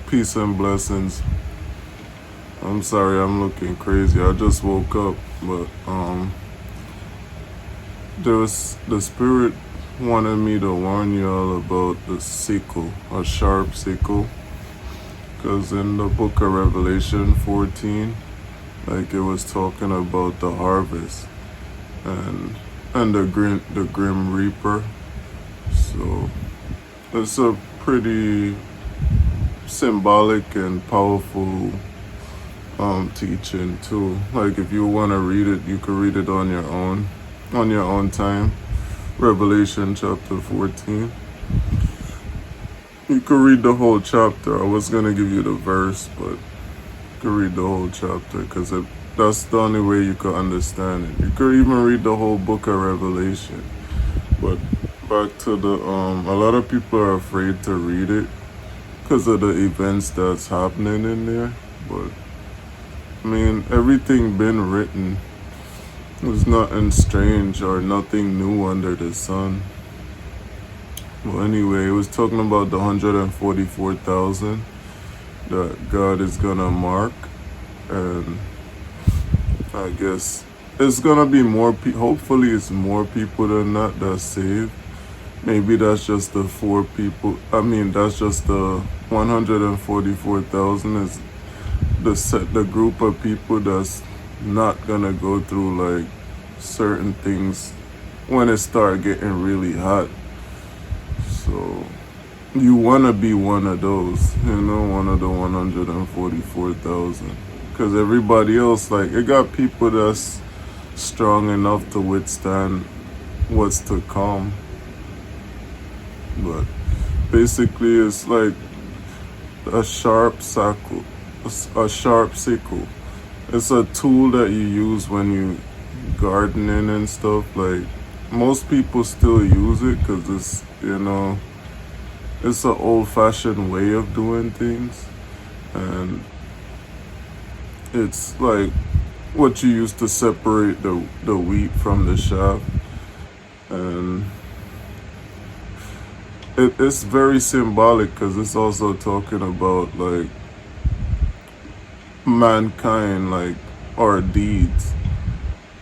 Peace and blessings. I'm sorry I'm looking crazy. I just woke up, but there was the spirit wanted me to warn y'all about the sickle, a sharp sickle, because in the book of Revelation 14, like it was talking about the harvest and the grim reaper. So it's a pretty symbolic and powerful teaching too. Like if you want to read it, you can read it on your own time. Revelation chapter 14. You can read the whole chapter. I was gonna give you the verse, but you can read the whole chapter because that's the only way you can understand it. You could even read the whole book of Revelation. But back to a lot of people are afraid to read it because of the events that's happening in there. But I mean, everything been written. There's nothing strange or nothing new under the sun. Well, anyway, it was talking about the 144,000 that God is gonna mark, and I guess it's gonna be more. Hopefully, it's more people than that that's saved. Maybe that's just the four people. I mean, that's just the 144,000 is the group of people that's not gonna go through like certain things when it start getting really hot. So you wanna be one of those, one of the 144,000, because everybody else, like, it got people that's strong enough to withstand what's to come. But basically, it's like a sharp sickle. A sharp sickle. It's a tool that you use when you gardening and stuff. Like most people still use it because it's an old-fashioned way of doing things, and it's like what you use to separate the wheat from the chaff, and it's very symbolic because it's also talking about like mankind, like our deeds,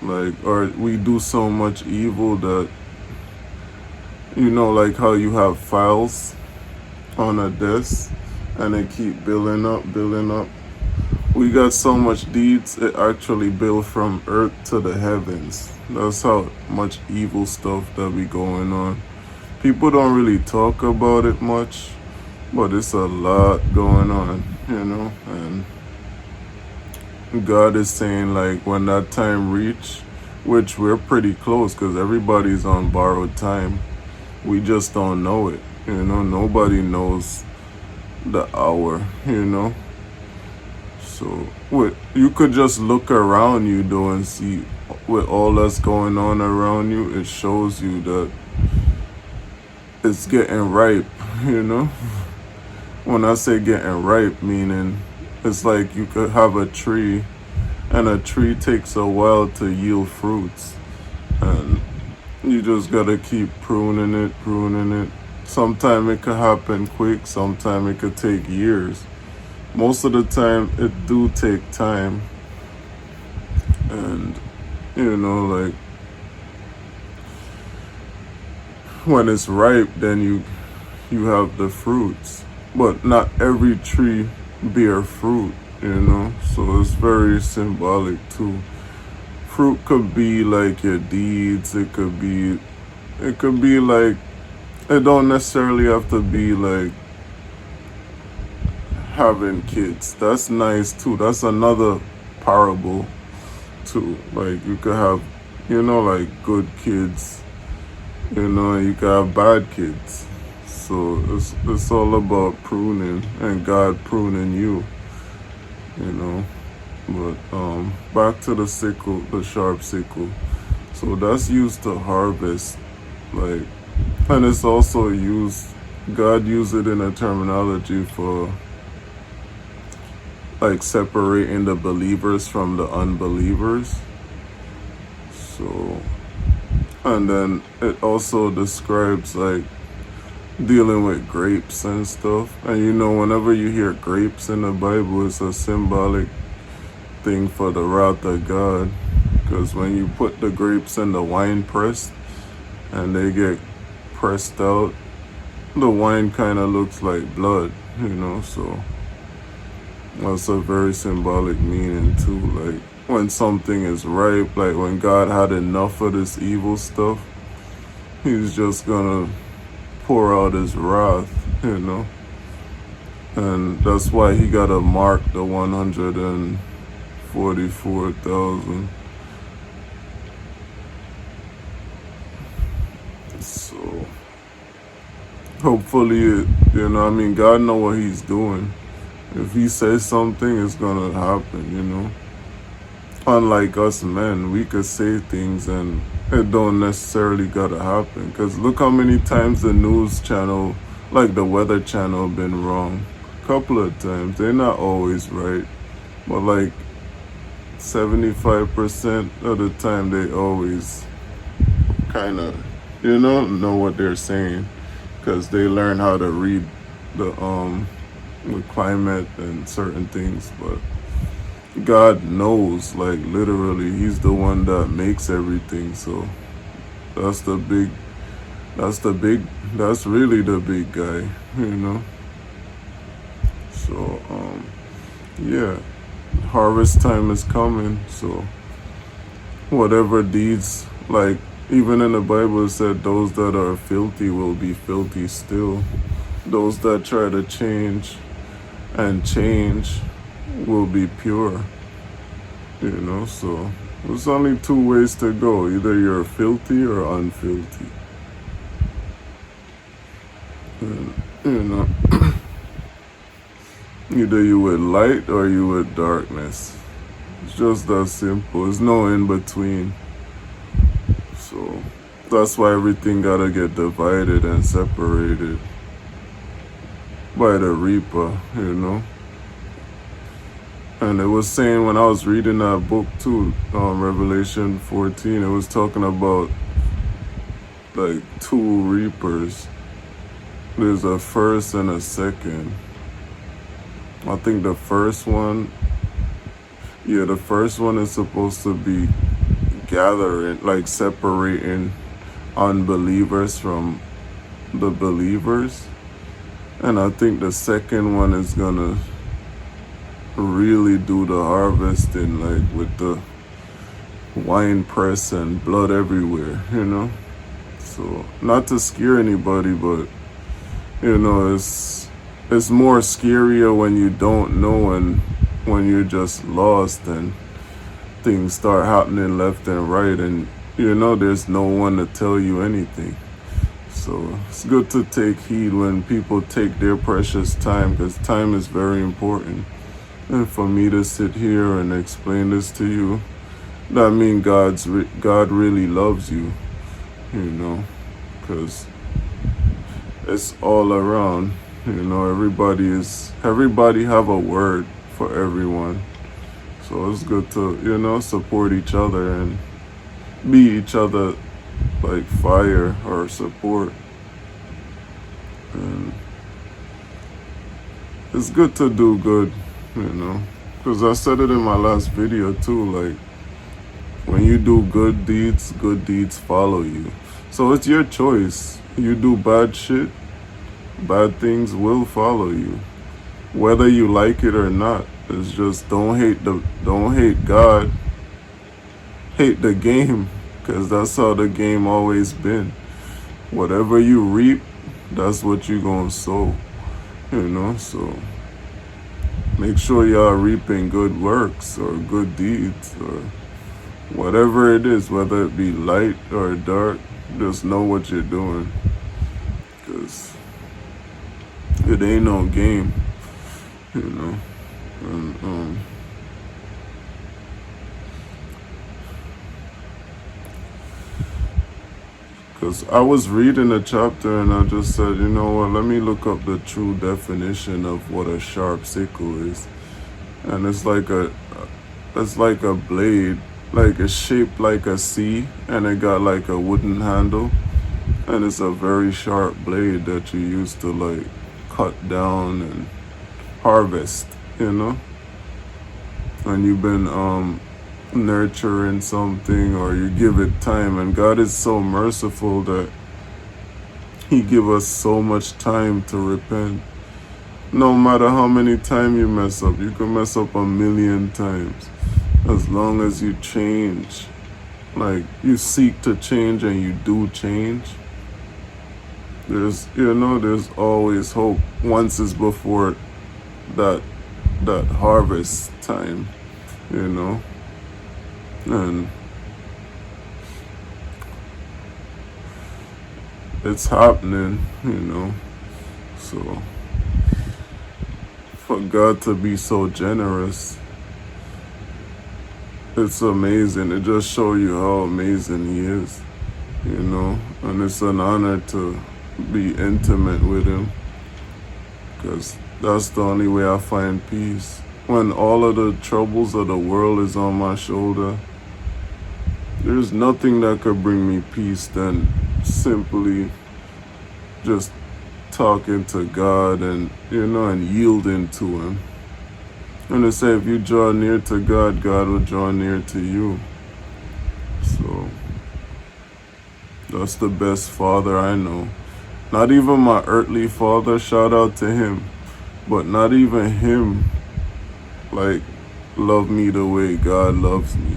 like or we do so much evil that like how you have files on a desk and they keep building up. We got so much deeds, it actually built from earth to the heavens. That's how much evil stuff that be going on. People don't really talk about it much, but it's a lot going on, and God is saying, like, when that time reach, which we're pretty close because everybody's on borrowed time. We just don't know it, nobody knows the hour, So you could just look around you though and see with all that's going on around you, it shows you that it's getting ripe, When I say getting ripe, meaning it's like you could have a tree, and a tree takes a while to yield fruits, and you just gotta keep pruning it. Sometimes it could happen quick, sometimes it could take years. Most of the time, it do take time, and like when it's ripe, then you have the fruits. But not every tree bear fruit, so it's very symbolic too. Fruit could be like your deeds. It could be like, it don't necessarily have to be like having kids. That's nice too. That's another parable too. Like you could have, like good kids, and you could have bad kids. So it's all about pruning and God pruning you, But back to the sickle, the sharp sickle. So that's used to harvest, like, and it's also used. God used it in a terminology for like separating the believers from the unbelievers. So, and then it also describes like dealing with grapes and stuff. And you know, whenever you hear grapes in the Bible, it's a symbolic thing for the wrath of God. Because when you put the grapes in the wine press and they get pressed out, the wine kind of looks like blood, you know, so that's a very symbolic meaning too. Like when something is ripe, like when God had enough of this evil stuff, he's just gonna pour out his wrath, you know. And that's why he gotta mark the 144,000. So hopefully, you know, I mean, God know what he's doing. If he says something, it's gonna happen, you know. Unlike us men, we could say things and it don't necessarily gotta happen. Cause look how many times the news channel, like the weather channel, been wrong. Couple of times. They're not always right, but like 75% of the time they always kind of, you know what they're saying, because they learn how to read the climate and certain things. But God knows, like literally, he's the one that makes everything. So that's really the big guy, you know. So yeah, harvest time is coming. So whatever deeds, like even in the Bible it said those that are filthy will be filthy still. Those that try to change and change will be pure, you know. So there's only two ways to go: either you're filthy or unfilthy, and, you know. Either you with light or you with darkness. It's just that simple. There's no in between. So that's why everything gotta get divided and separated by the reaper, you know. And it was saying when I was reading that book too, Revelation 14, it was talking about like two reapers. There's a first and a second. I think the first one is supposed to be gathering, like separating unbelievers from the believers. And I think the second one is gonna really do the harvesting, like with the wine press and blood everywhere, you know. So not to scare anybody, but you know, it's more scarier when you don't know and when you're just lost and things start happening left and right and you know there's no one to tell you anything. So it's good to take heed when people take their precious time, because time is very important. And for me to sit here and explain this to you, that means God really loves you, you know, because it's all around. You know, everybody have a word for everyone. So it's good to, you know, support each other and be each other like fire or support. And it's good to do good, you know, because I said it in my last video too, like when you do good deeds follow you. So it's your choice. You do bad shit, bad things will follow you, whether you like it or not. It's just don't hate God, hate the game, because that's how the game always been. Whatever you reap, that's what you gonna sow, you know. So make sure y'all reaping good works or good deeds or whatever it is, whether it be light or dark. Just know what you're doing, because it ain't no game, you know. And because I was reading a chapter and I just said, you know what, let me look up the true definition of what a sharp sickle is. And it's like a blade, like it's shaped like a C, and it got like a wooden handle, and it's a very sharp blade that you use to like cut down and harvest, you know. And you've been nurturing something, or you give it time, and God is so merciful that He give us so much time to repent. No matter how many times you mess up, you can mess up 1,000,000 times. As long as you change, like you seek to change and you do change, there's always hope once it's before that harvest time, and it's happening, so for God to be so generous, it's amazing. It just shows you how amazing He is, and it's an honor to be intimate with Him, because that's the only way I find peace. When all of the troubles of the world is on my shoulder, there's nothing that could bring me peace than simply just talking to God and yielding to Him. And they say if you draw near to God, God will draw near to you. So that's the best Father I know. Not even my earthly father, shout out to him, but not even him love me the way God loves me.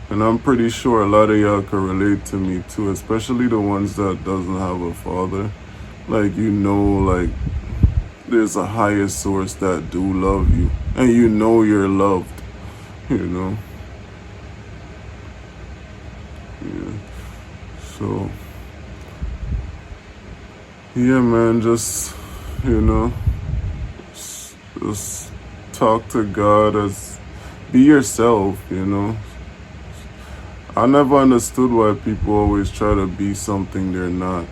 And I'm pretty sure a lot of y'all can relate to me too, especially the ones that doesn't have a father. There's a higher source that do love you, and you're loved, Yeah. So, yeah, man, just talk to God, be yourself, I never understood why people always try to be something they're not,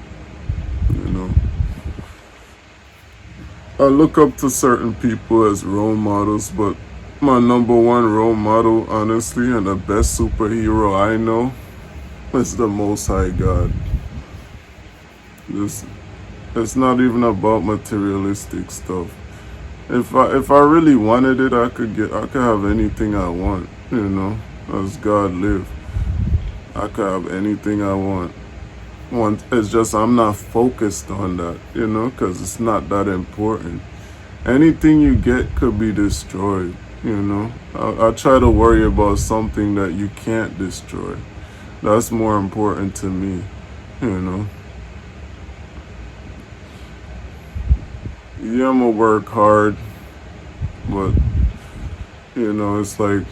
I look up to certain people as role models, but my number one role model, honestly, and the best superhero I know is the Most High God. It's not even about materialistic stuff. If I really wanted it, I could have anything I want, as God live. I could have anything I want. It's just I'm not focused on that, because it's not that important. Anything you get could be destroyed, I try to worry about something that you can't destroy. That's more important to me, Yeah, I'm gonna work hard, but, it's like,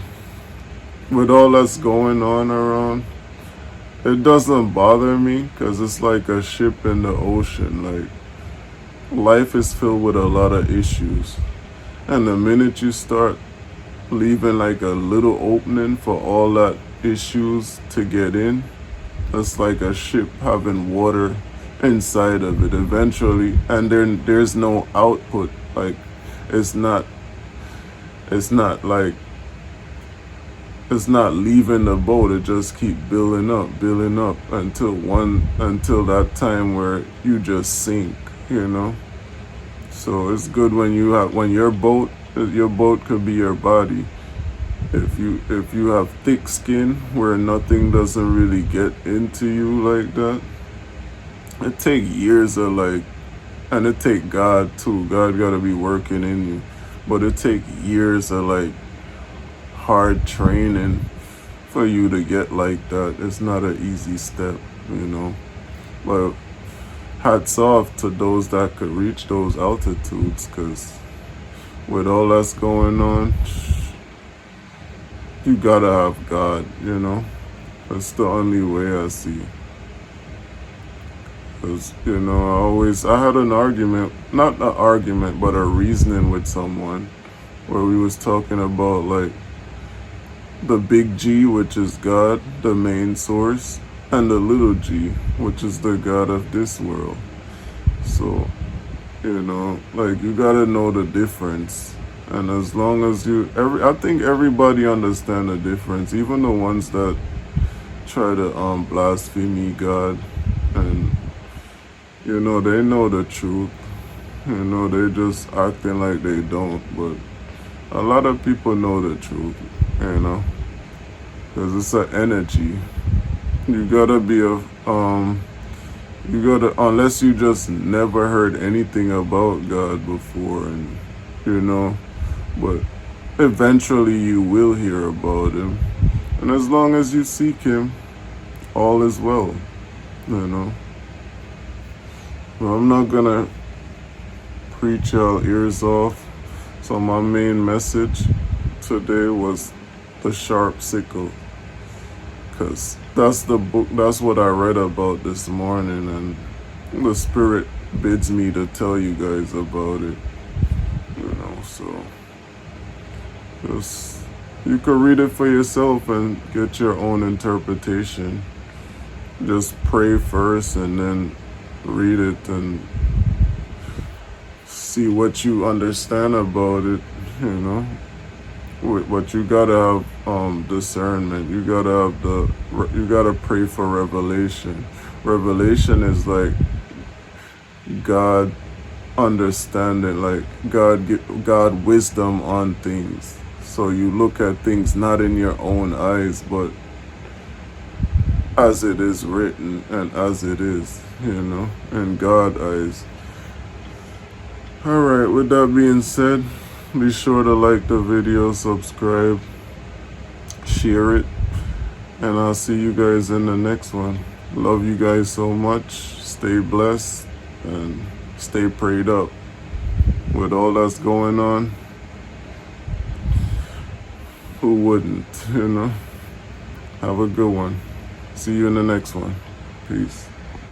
with all that's going on around, it doesn't bother me, because it's like a ship in the ocean. Life is filled with a lot of issues, and the minute you start leaving a little opening for all that issues to get in, it's like a ship having water inside of it eventually, and there's no output. It's not leaving the boat. It just keep building up until that time where you just sink, So it's good when your boat could be your body. If you have thick skin where nothing doesn't really get into you like that, it take years of and it take God too. God gotta be working in you, but it take years of hard training for you to get like that. It's not an easy step, But hats off to those that could reach those altitudes, because with all that's going on, you gotta have God, That's the only way I see. Because, I had an argument, not an argument, but a reasoning with someone where we was talking about the big G, which is God, the main source, and the little g, which is the God of this world. So, you gotta know the difference. And as long as I think everybody understand the difference, even the ones that try to blaspheme God They know the truth. They just acting like they don't, but a lot of people know the truth, because it's an energy. You gotta be unless you just never heard anything about God before, but eventually you will hear about Him. And as long as you seek Him, all is well, Well, I'm not gonna preach y'all ears off. So my main message today was the sharp sickle, because that's what I read about this morning, and the Spirit bids me to tell you guys about it. So just, you can read it for yourself and get your own interpretation. Just pray first and then read it and see what you understand about it, But you gotta have discernment. You gotta pray for revelation. Revelation is like God understanding, like God wisdom on things. So you look at things not in your own eyes, but as it is written and as it is, in God's eyes. Alright, with that being said, be sure to like the video, subscribe, share it, and I'll see you guys in the next one. Love you guys so much. Stay blessed and stay prayed up. With all that's going on, who wouldn't, Have a good one. See you in the next one. Peace.